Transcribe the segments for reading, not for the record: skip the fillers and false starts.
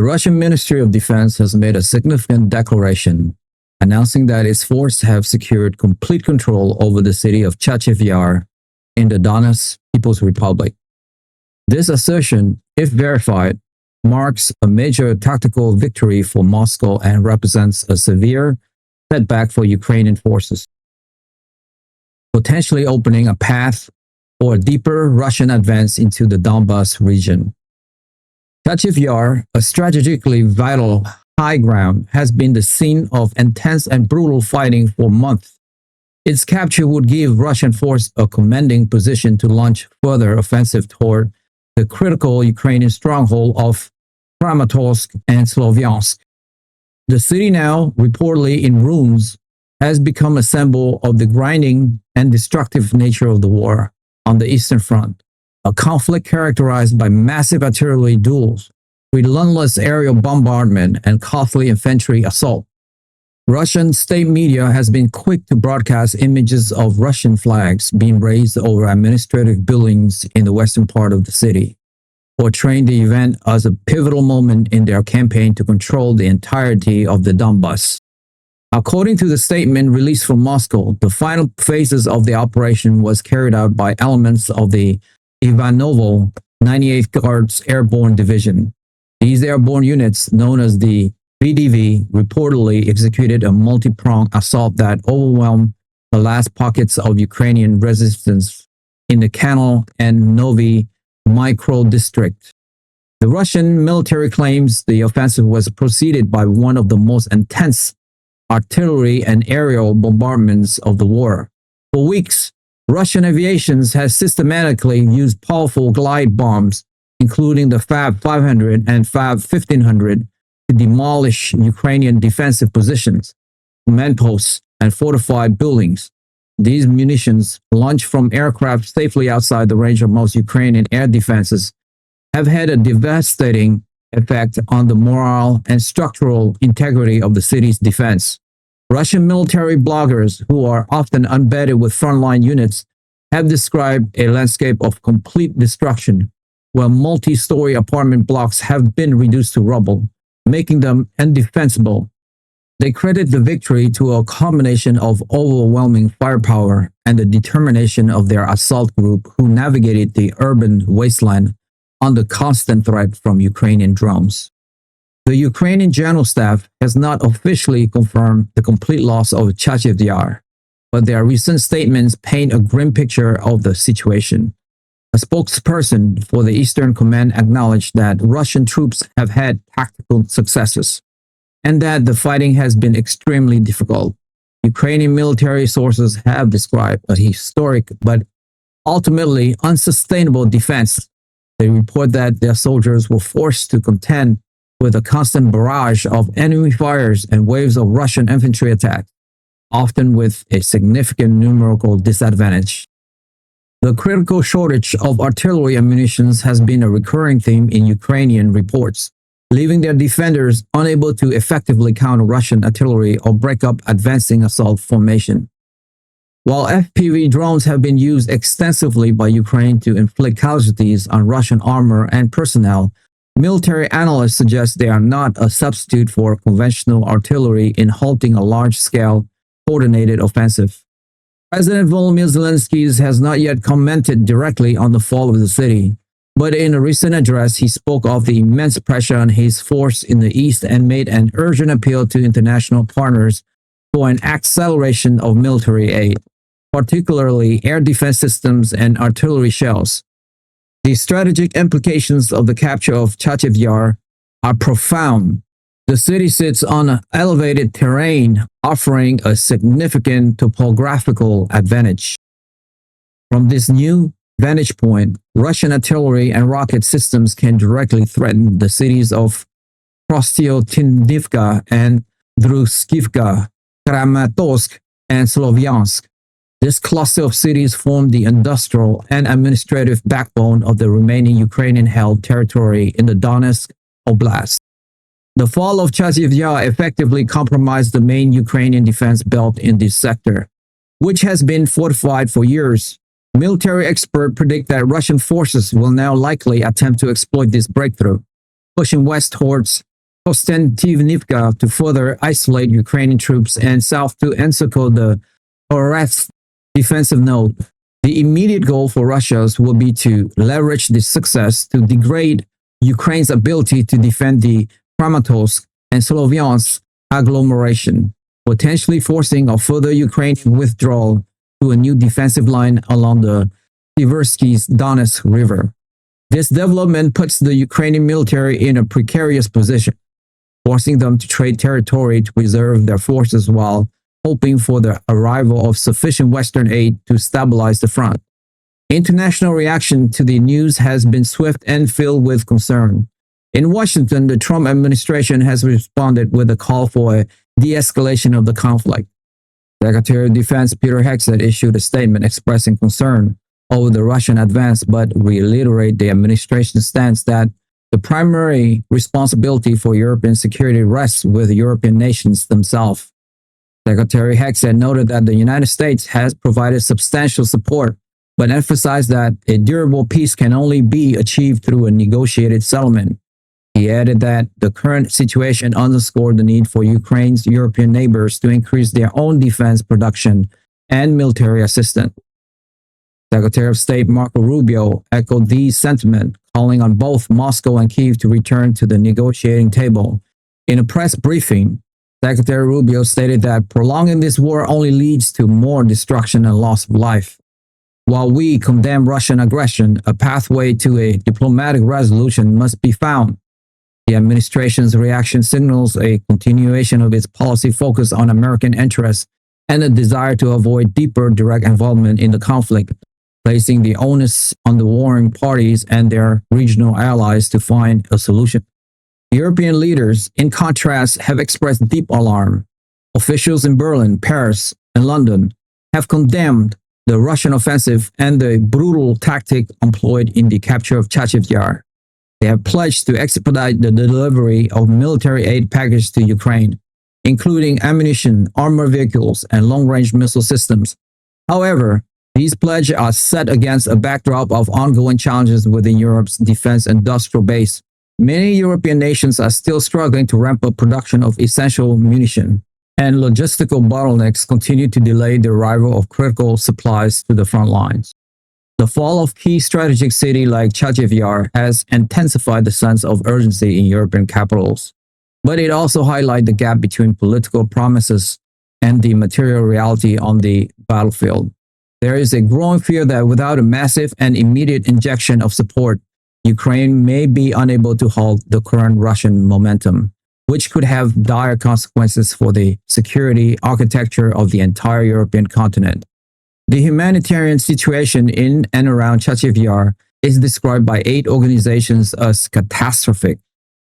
The Russian Ministry of Defense has made a significant declaration announcing that its forces have secured complete control over the city of Chasiv Yar in the Donetsk People's Republic. This assertion, if verified, marks a major tactical victory for Moscow and represents a severe setback for Ukrainian forces, potentially opening a path for a deeper Russian advance into the Donbas region. Chasiv Yar, a strategically vital high ground, has been the scene of intense and brutal fighting for months. Its capture would give Russian forces a commanding position to launch further offensive toward the critical Ukrainian stronghold of Kramatorsk and Slovyansk. The city, now reportedly in ruins, has become a symbol of the grinding and destructive nature of the war on the Eastern Front, a conflict characterized by massive artillery duels, relentless aerial bombardment, and costly infantry assault. Russian state media has been quick to broadcast images of Russian flags being raised over administrative buildings in the western part of the city, portraying the event as a pivotal moment in their campaign to control the entirety of the Donbas. According to the statement released from Moscow, the final phases of the operation was carried out by elements of the Ivanovo 98th Guards Airborne Division. These airborne units, known as the VDV, reportedly executed a multi-pronged assault that overwhelmed the last pockets of Ukrainian resistance in the Kanal and Novi micro-district. The Russian military claims the offensive was preceded by one of the most intense artillery and aerial bombardments of the war. For weeks, Russian aviation has systematically used powerful glide bombs, including the Fab 500 and Fab 1500, to demolish Ukrainian defensive positions, command posts, and fortified buildings. These munitions, launched from aircraft safely outside the range of most Ukrainian air defenses, have had a devastating effect on the morale and structural integrity of the city's defense. Russian military bloggers, who are often embedded with frontline units, have described a landscape of complete destruction, where multi-story apartment blocks have been reduced to rubble, making them indefensible. They credit the victory to a combination of overwhelming firepower and the determination of their assault group, who navigated the urban wasteland under constant threat from Ukrainian drones. The Ukrainian General Staff has not officially confirmed the complete loss of Chasiv Yar, but their recent statements paint a grim picture of the situation. A spokesperson for the Eastern Command acknowledged that Russian troops have had tactical successes and that the fighting has been extremely difficult. Ukrainian military sources have described a historic but ultimately unsustainable defense. They report that their soldiers were forced to contend with a constant barrage of enemy fires and waves of Russian infantry attacks, often with a significant numerical disadvantage. The critical shortage of artillery ammunition has been a recurring theme in Ukrainian reports, leaving their defenders unable to effectively counter Russian artillery or break up advancing assault formation. While FPV drones have been used extensively by Ukraine to inflict casualties on Russian armor and personnel, military analysts suggest they are not a substitute for conventional artillery in halting a large-scale, coordinated offensive. President Volodymyr Zelensky has not yet commented directly on the fall of the city, but in a recent address, he spoke of the immense pressure on his force in the east and made an urgent appeal to international partners for an acceleration of military aid, particularly air defense systems and artillery shells. The strategic implications of the capture of Chasiv Yar are profound. The city sits on elevated terrain, offering a significant topographical advantage. From this new vantage point, Russian artillery and rocket systems can directly threaten the cities of Prostiotinivka and Druskivka, Kramatorsk, and Slovyansk. This cluster of cities form the industrial and administrative backbone of the remaining Ukrainian-held territory in the Donetsk Oblast. The fall of Chasiv Yar effectively compromised the main Ukrainian defense belt in this sector, which has been fortified for years. Military experts predict that Russian forces will now likely attempt to exploit this breakthrough, pushing west towards Kostantinivka to further isolate Ukrainian troops and south to encircle the Oretsk defensive node. The immediate goal for Russia will be to leverage this success to degrade Ukraine's ability to defend the Kramatorsk and Sloviansk agglomeration, potentially forcing a further Ukrainian withdrawal to a new defensive line along the Siversky's Donetsk River. This development puts the Ukrainian military in a precarious position, forcing them to trade territory to preserve their forces while hoping for the arrival of sufficient Western aid to stabilize the front. International reaction to the news has been swift and filled with concern. In Washington, the Trump administration has responded with a call for a de-escalation of the conflict. Secretary of Defense Peter Hegseth issued a statement expressing concern over the Russian advance, but reiterated the administration's stance that the primary responsibility for European security rests with European nations themselves. Secretary Hegseth noted that the United States has provided substantial support, but emphasized that a durable peace can only be achieved through a negotiated settlement. He added that the current situation underscored the need for Ukraine's European neighbors to increase their own defense production and military assistance. Secretary of State Marco Rubio echoed these sentiments, calling on both Moscow and Kyiv to return to the negotiating table. In a press briefing, Secretary Rubio stated that prolonging this war only leads to more destruction and loss of life. While we condemn Russian aggression, a pathway to a diplomatic resolution must be found. The administration's reaction signals a continuation of its policy focus on American interests and a desire to avoid deeper direct involvement in the conflict, placing the onus on the warring parties and their regional allies to find a solution. European leaders, in contrast, have expressed deep alarm. Officials in Berlin, Paris, and London have condemned the Russian offensive and the brutal tactic employed in the capture of Chasiv Yar. They have pledged to expedite the delivery of military aid packages to Ukraine, including ammunition, armored vehicles, and long-range missile systems. However, these pledges are set against a backdrop of ongoing challenges within Europe's defense industrial base. Many European nations are still struggling to ramp up production of essential munition, and logistical bottlenecks continue to delay the arrival of critical supplies to the front lines. The fall of key strategic cities like Chasiv Yar has intensified the sense of urgency in European capitals, but it also highlights the gap between political promises and the material reality on the battlefield. There is a growing fear that without a massive and immediate injection of support, Ukraine may be unable to halt the current Russian momentum, which could have dire consequences for the security architecture of the entire European continent. The humanitarian situation in and around Chasiv Yar is described by 8 organizations as catastrophic.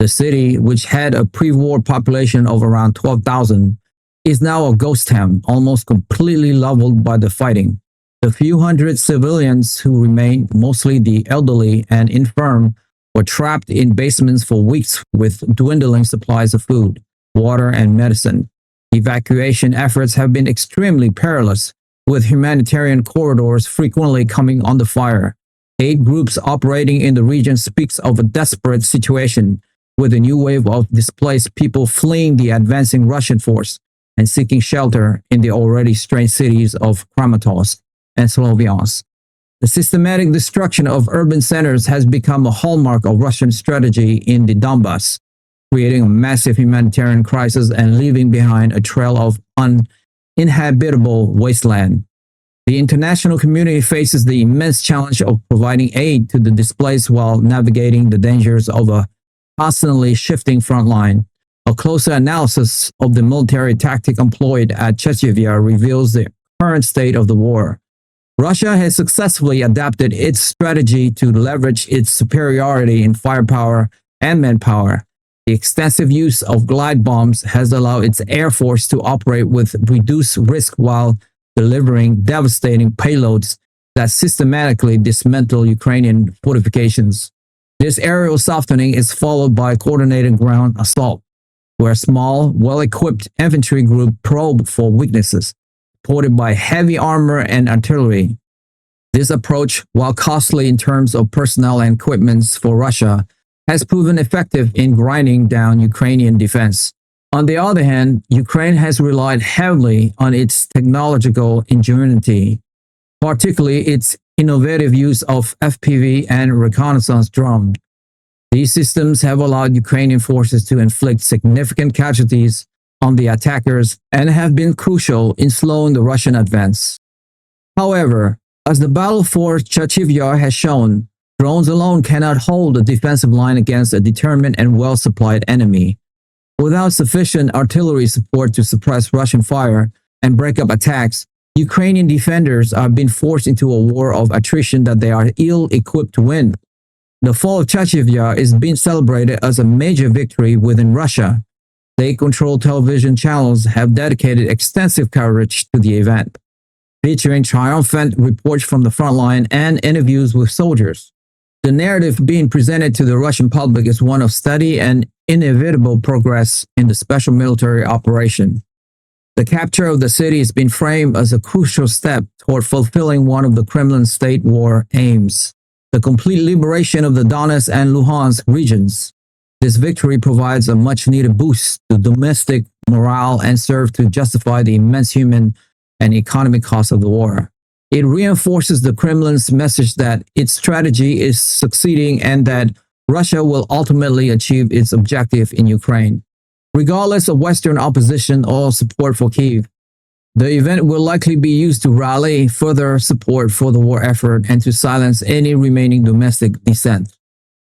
The city, which had a pre-war population of around 12,000, is now a ghost town, almost completely leveled by the fighting. The few hundred civilians who remain, mostly the elderly and infirm, were trapped in basements for weeks with dwindling supplies of food, water, and medicine. Evacuation efforts have been extremely perilous, with humanitarian corridors frequently coming under fire. 8 groups operating in the region speaks of a desperate situation, with a new wave of displaced people fleeing the advancing Russian force and seeking shelter in the already strained cities of Kramatorsk and Sloviansk. The systematic destruction of urban centers has become a hallmark of Russian strategy in the Donbas, creating a massive humanitarian crisis and leaving behind a trail of uninhabitable wasteland. The international community faces the immense challenge of providing aid to the displaced while navigating the dangers of a constantly shifting front line. A closer analysis of the military tactic employed at Chasiv Yar reveals the current state of the war. Russia has successfully adapted its strategy to leverage its superiority in firepower and manpower. The extensive use of glide bombs has allowed its air force to operate with reduced risk while delivering devastating payloads that systematically dismantle Ukrainian fortifications. This aerial softening is followed by coordinated ground assault, where a small, well-equipped infantry group probe for weaknesses, supported by heavy armor and artillery. This approach, while costly in terms of personnel and equipment for Russia, has proven effective in grinding down Ukrainian defense. On the other hand, Ukraine has relied heavily on its technological ingenuity, particularly its innovative use of FPV and reconnaissance drones. These systems have allowed Ukrainian forces to inflict significant casualties on the attackers and have been crucial in slowing the Russian advance. However, as the battle for Chasiv Yar has shown, drones alone cannot hold a defensive line against a determined and well-supplied enemy. Without sufficient artillery support to suppress Russian fire and break up attacks, Ukrainian defenders are being forced into a war of attrition that they are ill-equipped to win. The fall of Chasiv Yar is being celebrated as a major victory within Russia. State-controlled television channels have dedicated extensive coverage to the event, featuring triumphant reports from the front line and interviews with soldiers. The narrative being presented to the Russian public is one of steady and inevitable progress in the special military operation. The capture of the city has been framed as a crucial step toward fulfilling one of the Kremlin's state war aims, the complete liberation of the Donetsk and Luhansk regions. This victory provides a much-needed boost to domestic morale and serves to justify the immense human and economic cost of the war. It reinforces the Kremlin's message that its strategy is succeeding and that Russia will ultimately achieve its objective in Ukraine. Regardless of Western opposition or support for Kyiv, the event will likely be used to rally further support for the war effort and to silence any remaining domestic dissent.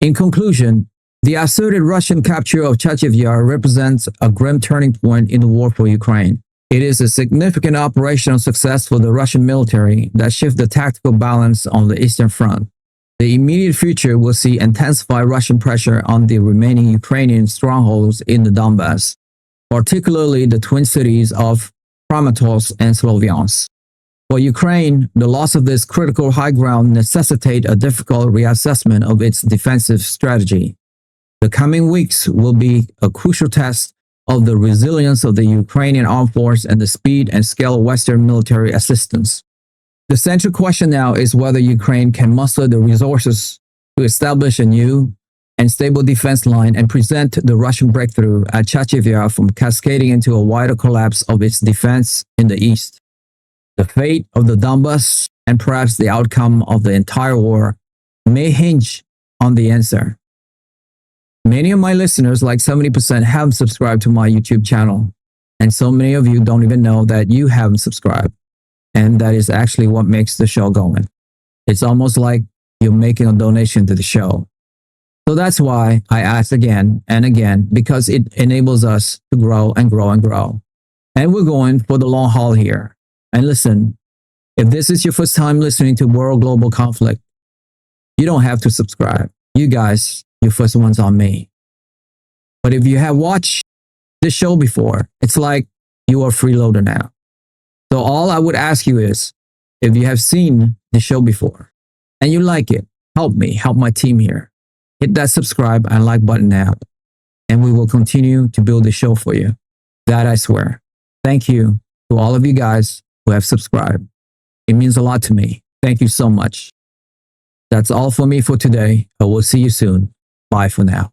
In conclusion, the asserted Russian capture of Chasiv Yar represents a grim turning point in the war for Ukraine. It is a significant operational success for the Russian military that shifts the tactical balance on the Eastern Front. The immediate future will see intensified Russian pressure on the remaining Ukrainian strongholds in the Donbas, particularly the twin cities of Kramatorsk and Sloviansk. For Ukraine, the loss of this critical high ground necessitates a difficult reassessment of its defensive strategy. The coming weeks will be a crucial test of the resilience of the Ukrainian armed force and the speed and scale of Western military assistance. The central question now is whether Ukraine can muster the resources to establish a new and stable defense line and prevent the Russian breakthrough at Chasiv Yar from cascading into a wider collapse of its defense in the east. The fate of the Donbas and perhaps the outcome of the entire war may hinge on the answer. Many of my listeners, like 70%, haven't subscribed to my YouTube channel. And so many of you don't even know that you haven't subscribed. And that is actually what makes the show going. It's almost like you're making a donation to the show. So that's why I ask again and again, because it enables us to grow and grow and grow. And we're going for the long haul here. And listen, if this is your first time listening to World Global Conflict, you don't have to subscribe. You guys, your first one's on me. But if you have watched this show before, it's like you are a freeloader now. So all I would ask you is, if you have seen the show before and you like it, help me, help my team here. Hit that subscribe and like button now, and we will continue to build the show for you. That I swear. Thank you to all of you guys who have subscribed. It means a lot to me. Thank you so much. That's all for me for today. I will see you soon. Bye for now.